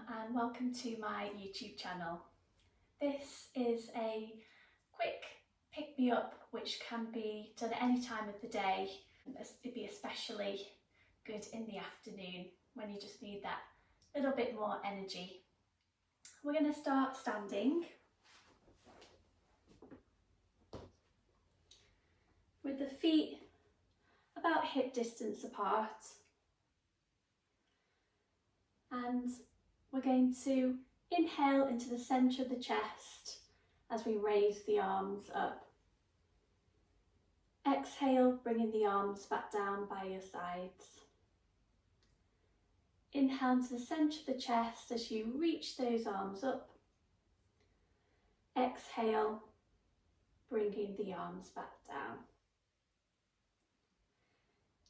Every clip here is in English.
and welcome to my YouTube channel. This is a quick pick-me-up which can be done at any time of the day. It'd be especially good in the afternoon when you just need that little bit more energy. We're going to start standing with the feet about hip distance apart, and we're going to inhale into the centre of the chest as we raise the arms up. Exhale, bringing the arms back down by your sides. Inhale into the centre of the chest as you reach those arms up. Exhale, bringing the arms back down.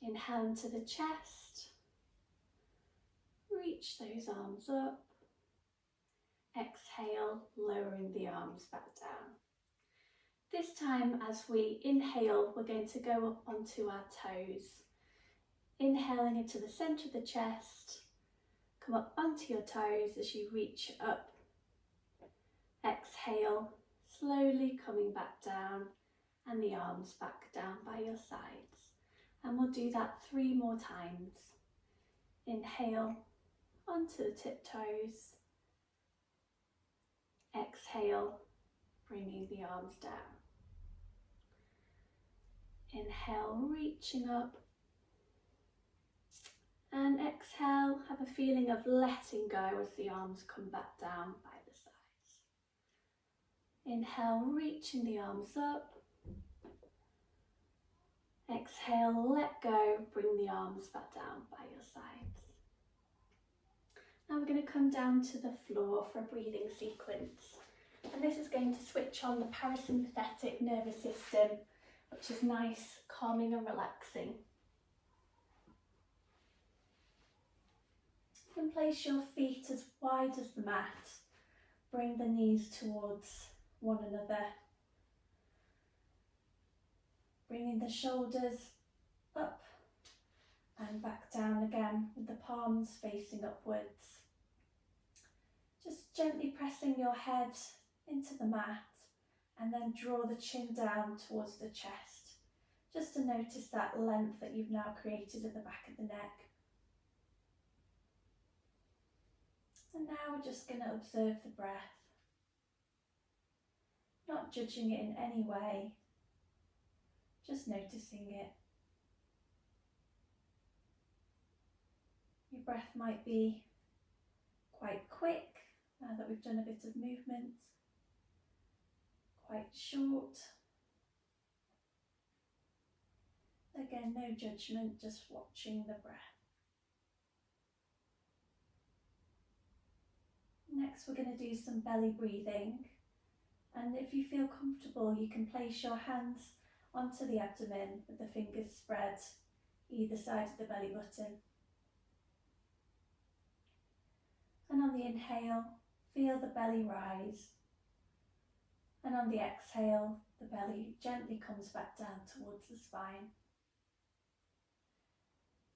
Inhale into the chest. Reach those arms up. Exhale, lowering the arms back down. This time, as we inhale, we're going to go up onto our toes. Inhaling into the centre of the chest, come up onto your toes as you reach up. Exhale, slowly coming back down, and the arms back down by your sides. And we'll do that 3 more times. Inhale onto the tiptoes. Exhale, bringing the arms down. Inhale, reaching up. And exhale, have a feeling of letting go as the arms come back down by the sides. Inhale, reaching the arms up. Exhale, let go, bring the arms back down by your sides. Now we're going to come down to the floor for a breathing sequence. And this is going to switch on the parasympathetic nervous system, which is nice, calming and relaxing. You can place your feet as wide as the mat. Bring the knees towards one another. Bringing the shoulders up and back down again with the palms facing upwards. Just gently pressing your head into the mat and then draw the chin down towards the chest. Just to notice that length that you've now created at the back of the neck. And now we're just going to observe the breath, not judging it in any way, just noticing it. Your breath might be quite quick now that we've done a bit of movement, quite short. Again, no judgment, just watching the breath. Next, we're going to do some belly breathing, and if you feel comfortable, you can place your hands onto the abdomen with the fingers spread either side of the belly button. And on the inhale, feel the belly rise, and on the exhale, the belly gently comes back down towards the spine.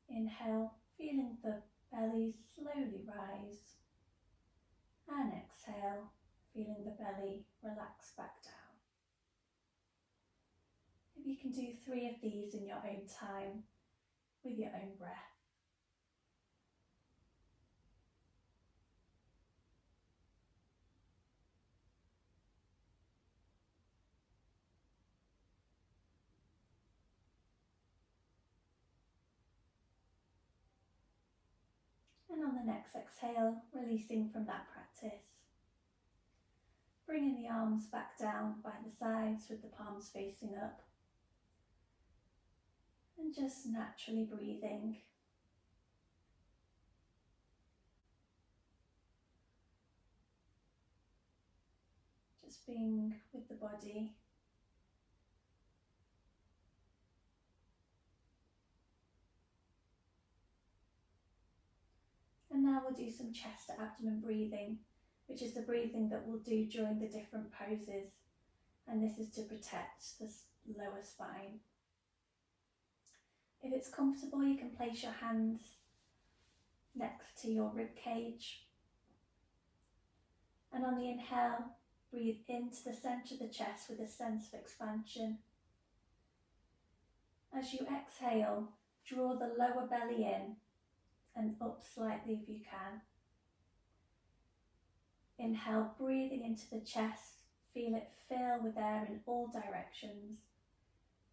Inhale, feeling the belly slowly rise. And exhale, feeling the belly relax back down. If you can do 3 of these in your own time, with your own breath. And on the next exhale, releasing from that practice. Bringing the arms back down by the sides with the palms facing up. And just naturally breathing. Just being with the body. And now we'll do some chest to abdomen breathing, which is the breathing that we'll do during the different poses. And this is to protect the lower spine. If it's comfortable, you can place your hands next to your rib cage And on the inhale, breathe into the centre of the chest with a sense of expansion. As you exhale, draw the lower belly in and up slightly if you can. Inhale, breathing into the chest, feel it fill with air in all directions.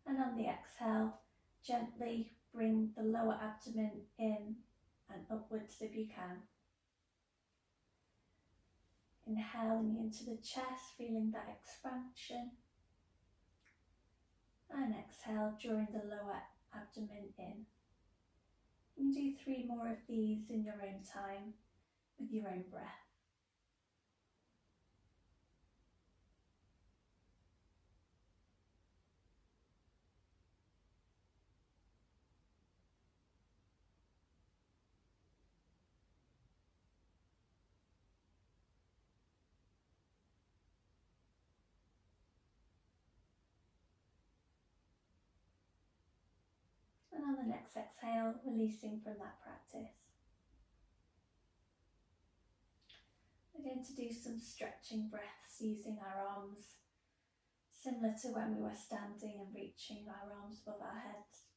And on the exhale, gently bring the lower abdomen in and upwards if you can. Inhaling into the chest, feeling that expansion. And exhale, drawing the lower abdomen in. You can do 3 more of these in your own time, with your own breath. And on the next exhale, releasing from that practice. We're going to do some stretching breaths using our arms, similar to when we were standing and reaching our arms above our heads.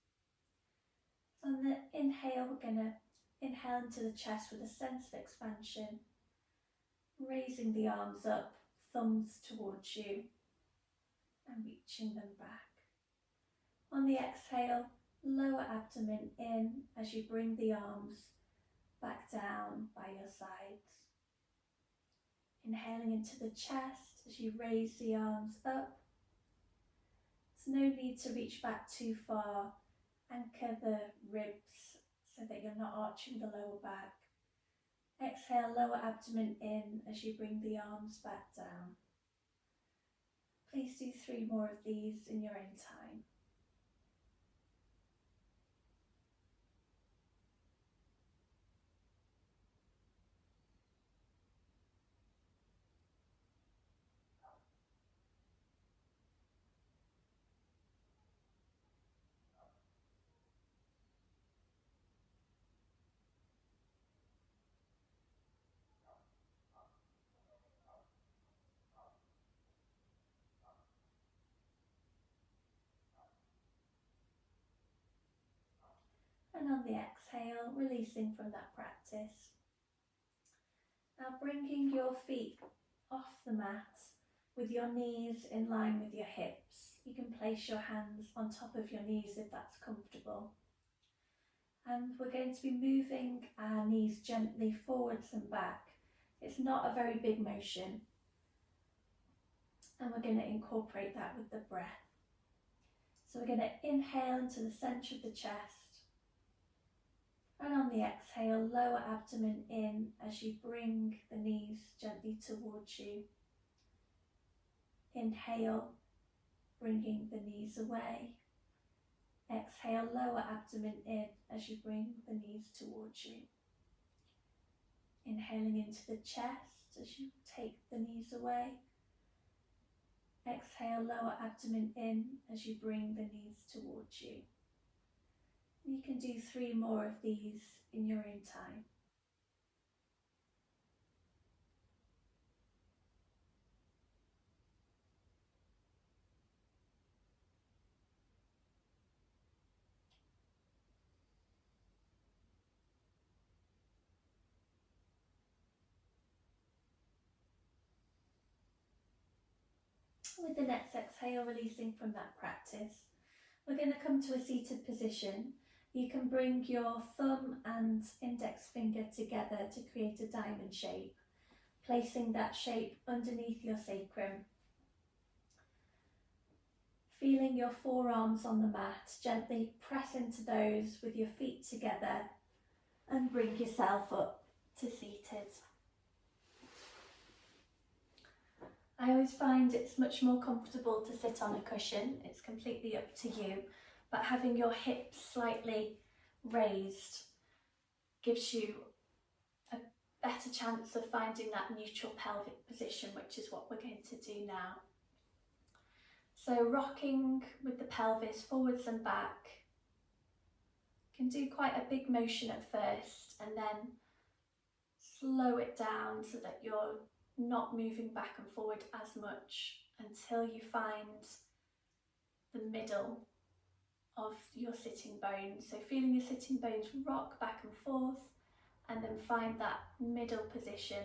So on the inhale, we're going to inhale into the chest with a sense of expansion, raising the arms up, thumbs towards you, and reaching them back. On the exhale, lower abdomen in as you bring the arms back down by your sides. Inhaling into the chest as you raise the arms up. There's no need to reach back too far. Anchor the ribs so that you're not arching the lower back. Exhale, lower abdomen in as you bring the arms back down. Please do 3 more of these in your own time. And on the exhale, releasing from that practice. Now bringing your feet off the mat with your knees in line with your hips. You can place your hands on top of your knees if that's comfortable. And we're going to be moving our knees gently forwards and back. It's not a very big motion. And we're going to incorporate that with the breath. So we're going to inhale into the centre of the chest. And on the exhale, lower abdomen in as you bring the knees gently towards you. Inhale, bringing the knees away. Exhale, lower abdomen in as you bring the knees towards you. Inhaling into the chest as you take the knees away. Exhale, lower abdomen in as you bring the knees towards you. You can do 3 more of these in your own time. With the next exhale, releasing from that practice, we're going to come to a seated position. You can bring your thumb and index finger together to create a diamond shape, placing that shape underneath your sacrum. Feeling your forearms on the mat, gently press into those with your feet together and bring yourself up to seated. I always find it's much more comfortable to sit on a cushion. It's completely up to you, but having your hips slightly raised gives you a better chance of finding that neutral pelvic position, which is what we're going to do now. So rocking with the pelvis forwards and back. You can do quite a big motion at first and then slow it down so that you're not moving back and forward as much until you find the middle of your sitting bones. So feeling your sitting bones rock back and forth, and then find that middle position,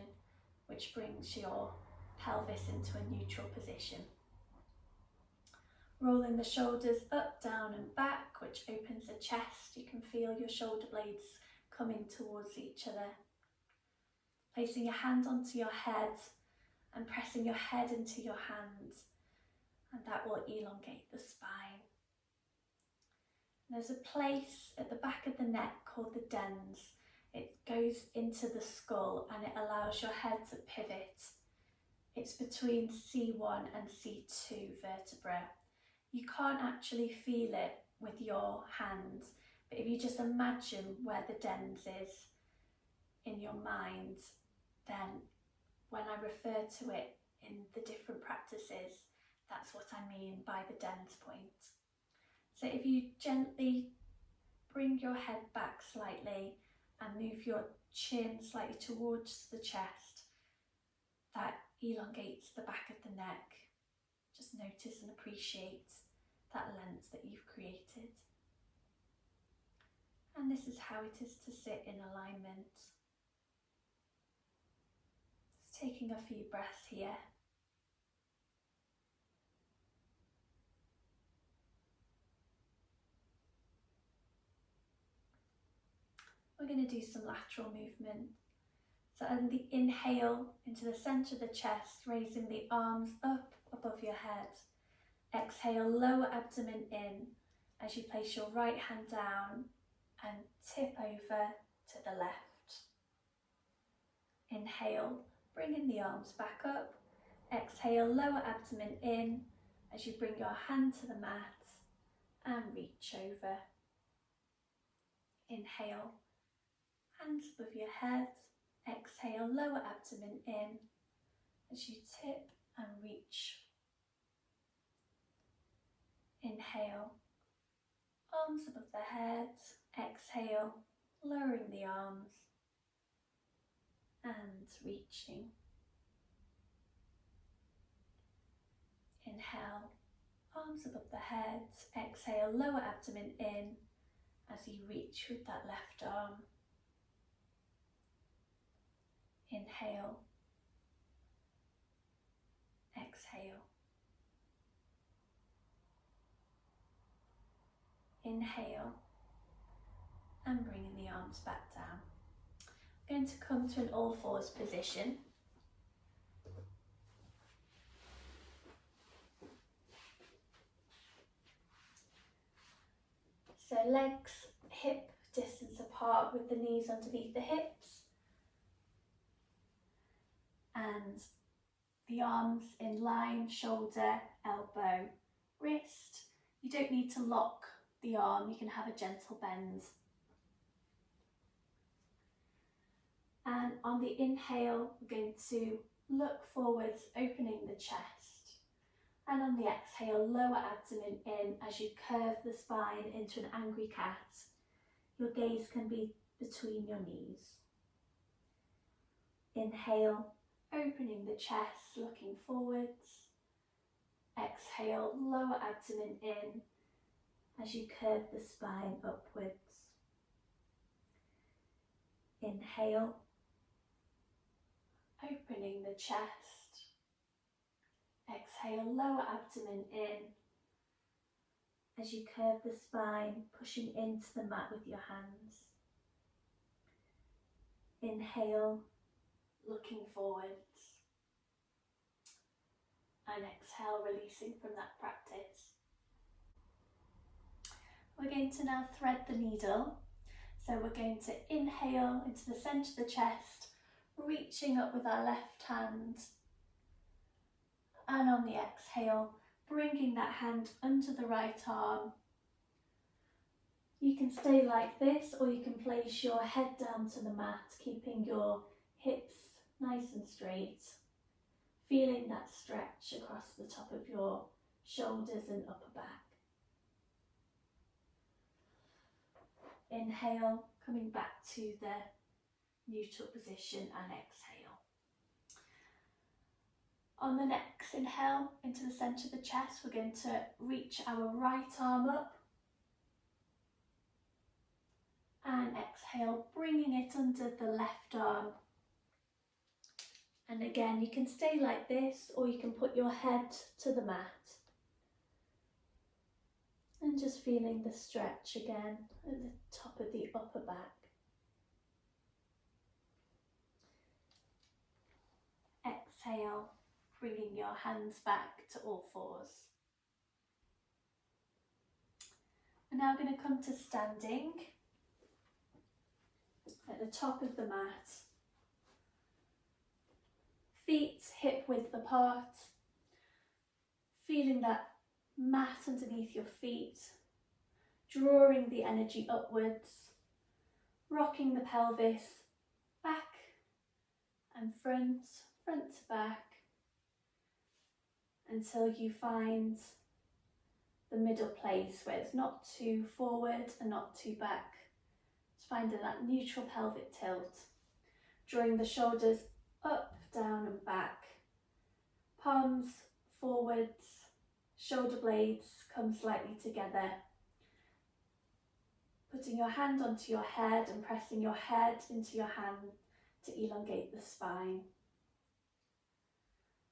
which brings your pelvis into a neutral position. Rolling the shoulders up, down and back, which opens the chest. You can feel your shoulder blades coming towards each other. Placing your hand onto your head and pressing your head into your hands, and that will elongate the spine. There's a place at the back of the neck called the dens. It goes into the skull and it allows your head to pivot. It's between C1 and C2 vertebra. You can't actually feel it with your hands, but if you just imagine where the dens is in your mind, then when I refer to it in the different practices, that's what I mean by the dens point. So if you gently bring your head back slightly and move your chin slightly towards the chest, that elongates the back of the neck. Just notice and appreciate that length that you've created. And this is how it is to sit in alignment. Just taking a few breaths here. We're going to do some lateral movement. So on the inhale into the centre of the chest, raising the arms up above your head. Exhale, lower abdomen in as you place your right hand down and tip over to the left. Inhale, bringing the arms back up. Exhale, lower abdomen in as you bring your hand to the mat and reach over. Inhale, hands above your head. Exhale, lower abdomen in as you tip and reach. Inhale, arms above the head. Exhale, lowering the arms and reaching. Inhale, arms above the head. Exhale, lower abdomen in as you reach with that left arm. Inhale, exhale. Inhale and bringing the arms back down. I'm going to come to an all fours position. So legs hip distance apart with the knees underneath the hips and the arms in line, shoulder, elbow, wrist. You don't need to lock the arm, you can have a gentle bend. And on the inhale, we're going to look forwards, opening the chest. And on the exhale, lower abdomen in as you curve the spine into an angry cat. Your gaze can be between your knees. Inhale, opening the chest, looking forwards. Exhale, lower abdomen in as you curve the spine upwards. Inhale, opening the chest. Exhale, lower abdomen in as you curve the spine, pushing into the mat with your hands. Inhale, looking forwards. And exhale, releasing from that practice. We're going to now thread the needle. So we're going to inhale into the centre of the chest, reaching up with our left hand. And on the exhale, bringing that hand under the right arm. You can stay like this, or you can place your head down to the mat, keeping your hips nice and straight. Feeling that stretch across the top of your shoulders and upper back. Inhale, coming back to the neutral position and exhale. On the next inhale into the centre of the chest, we're going to reach our right arm up. And exhale, bringing it under the left arm. And again, you can stay like this, or you can put your head to the mat. And just feeling the stretch again at the top of the upper back. Exhale, bringing your hands back to all fours. We're now going to come to standing at the top of the mat. Feet hip width apart, feeling that mat underneath your feet, drawing the energy upwards, rocking the pelvis back and front to back, until you find the middle place where it's not too forward and not too back. Just finding that neutral pelvic tilt, drawing the shoulders up, down and back, palms forwards, shoulder blades come slightly together, putting your hand onto your head and pressing your head into your hand to elongate the spine.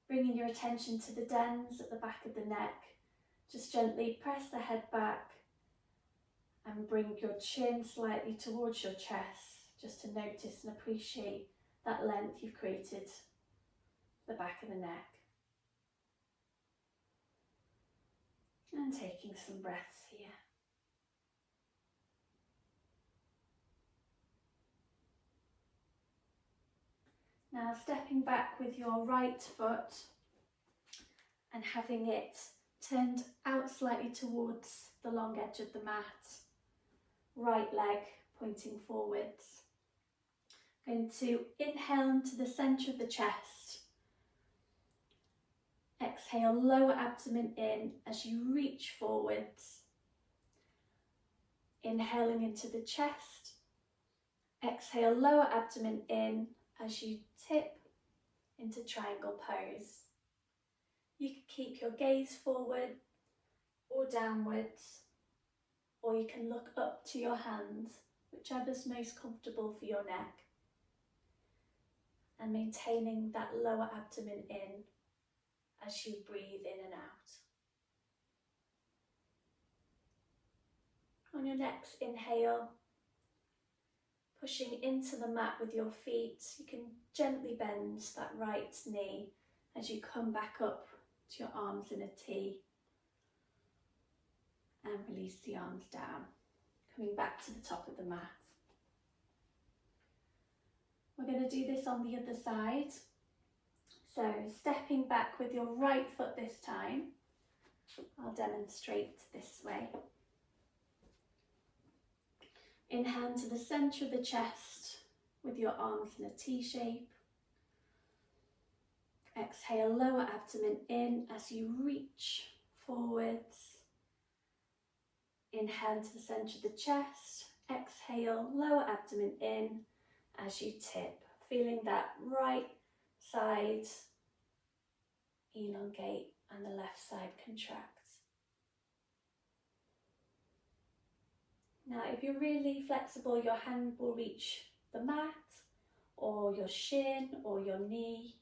Bringing your attention to the dens at the back of the neck, just gently press the head back and bring your chin slightly towards your chest, just to notice and appreciate that length you've created the back of the neck. And taking some breaths here. Now stepping back with your right foot and having it turned out slightly towards the long edge of the mat, right leg pointing forwards. Going to inhale into the centre of the chest. Exhale, lower abdomen in as you reach forwards. Inhaling into the chest. Exhale, lower abdomen in as you tip into triangle pose. You can keep your gaze forward or downwards, or you can look up to your hands, whichever's most comfortable for your neck. And maintaining that lower abdomen in as you breathe in and out. On your next inhale, pushing into the mat with your feet, you can gently bend that right knee as you come back up to your arms in a T. And release the arms down, coming back to the top of the mat. We're going to do this on the other side. So stepping back with your right foot this time. I'll demonstrate this way. Inhale to the centre of the chest with your arms in a T shape. Exhale, lower abdomen in as you reach forwards. Inhale to the centre of the chest. Exhale, lower abdomen in as you tip, feeling that right side elongate and the left side contract. Now, if you're really flexible, your hand will reach the mat or your shin or your knee,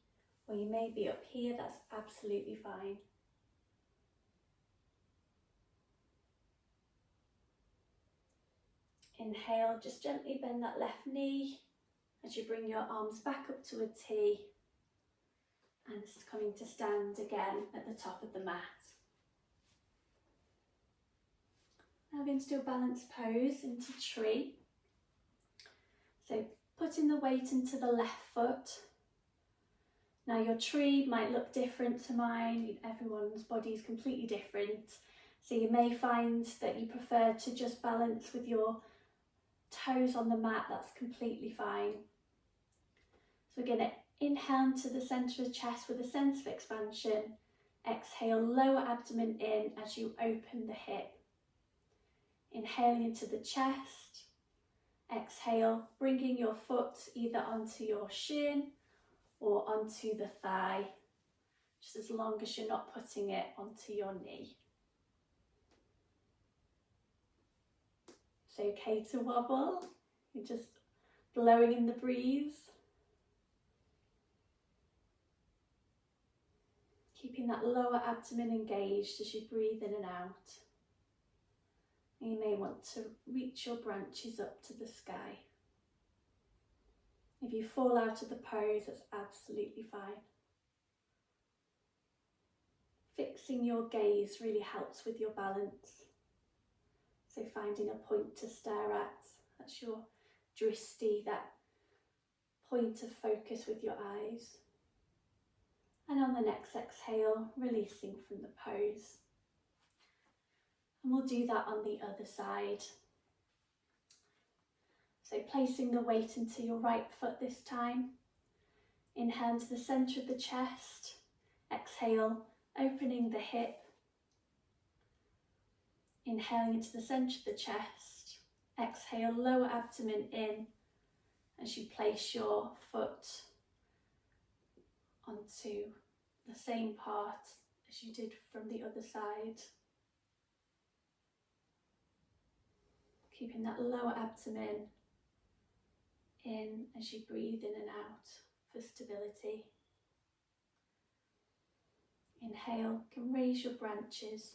or you may be up here, that's absolutely fine. Inhale, just gently bend that left knee as you bring your arms back up to a T and coming to stand again at the top of the mat. Now we're going to do a balanced pose into tree. So putting the weight into the left foot. Now your tree might look different to mine, everyone's body is completely different. So you may find that you prefer to just balance with your toes on the mat, that's completely fine. So we're going to inhale to the centre of the chest with a sense of expansion. Exhale, lower abdomen in as you open the hip. Inhaling into the chest. Exhale, bringing your foot either onto your shin or onto the thigh. just as long as you're not putting it onto your knee. It's okay to wobble, you're just blowing in the breeze. Keeping that lower abdomen engaged as you breathe in and out. And you may want to reach your branches up to the sky. If you fall out of the pose, that's absolutely fine. Fixing your gaze really helps with your balance. So finding a point to stare at, that's your dristi, that point of focus with your eyes. And on the next exhale, releasing from the pose. And we'll do that on the other side. So placing the weight into your right foot this time. Inhale to the centre of the chest. Exhale, opening the hip. Inhaling into the centre of the chest. Exhale, lower abdomen in as you place your foot onto the same part as you did from the other side. Keeping that lower abdomen in as you breathe in and out for stability. Inhale, you can raise your branches.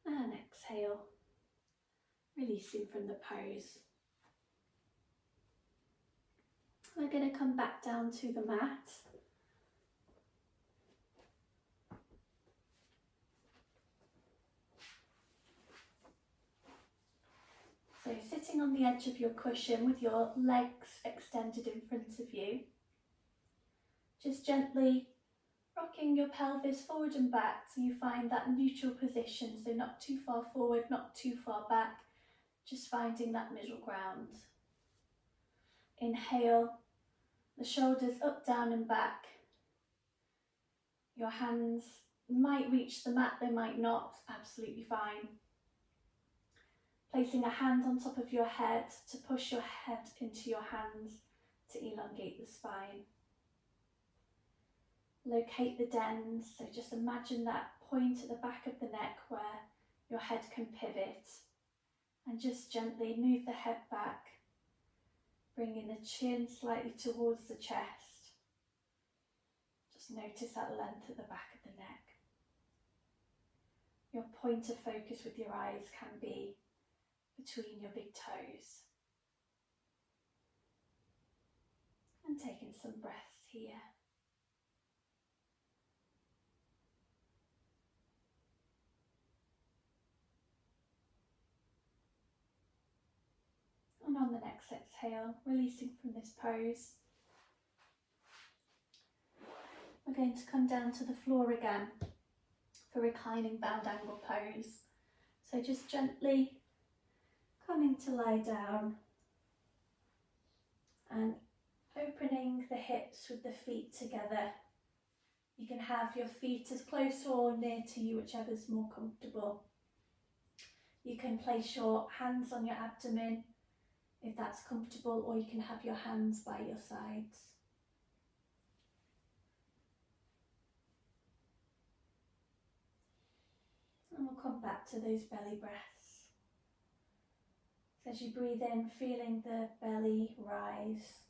And exhale, releasing from the pose. We're going to come back down to the mat. So sitting on the edge of your cushion with your legs extended in front of you, just gently rocking your pelvis forward and back so you find that neutral position, so not too far forward, not too far back, just finding that middle ground. Inhale, the shoulders up, down and back. Your hands might reach the mat, they might not, absolutely fine. Placing a hand on top of your head to push your head into your hands to elongate the spine. Locate the dens, so just imagine that point at the back of the neck where your head can pivot, and just gently move the head back, bringing the chin slightly towards the chest. Just notice that length at the back of the neck. Your point of focus with your eyes can be between your big toes. And taking some breaths here. And on the next exhale, releasing from this pose, we're going to come down to the floor again for reclining bound angle pose. So just gently coming to lie down and opening the hips with the feet together. You can have your feet as close or near to you, whichever's more comfortable. You can place your hands on your abdomen if that's comfortable, or you can have your hands by your sides. And we'll come back to those belly breaths. So as you breathe in, feeling the belly rise.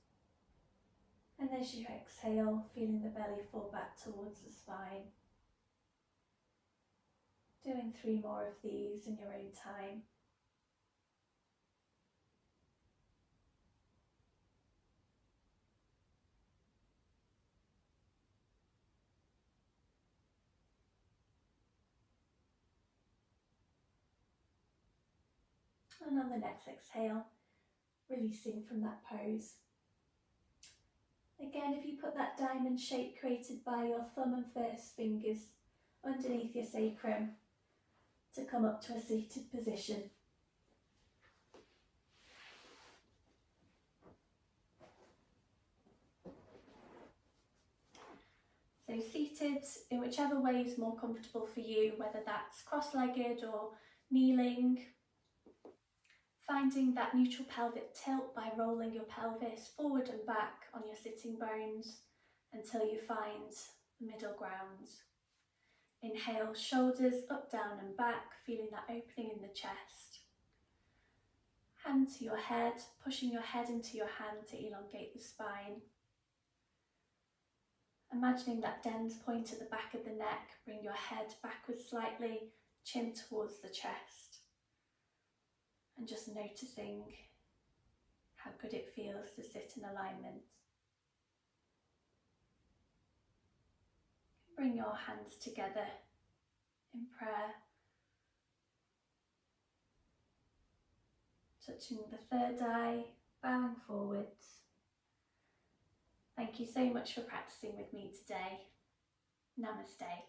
And as you exhale, feeling the belly fall back towards the spine. Doing 3 more of these in your own time. And on the next exhale, releasing from that pose. Again, if you put that diamond shape created by your thumb and first fingers underneath your sacrum to come up to a seated position. So seated in whichever way is more comfortable for you, whether that's cross-legged or kneeling. Finding that neutral pelvic tilt by rolling your pelvis forward and back on your sitting bones until you find the middle ground. Inhale, shoulders up, down and back, feeling that opening in the chest. Hand to your head, pushing your head into your hand to elongate the spine. Imagining that dense point at the back of the neck, bring your head backwards slightly, chin towards the chest. And just noticing how good it feels to sit in alignment. Bring your hands together in prayer, touching the third eye, bowing forwards. Thank you so much for practicing with me today. Namaste.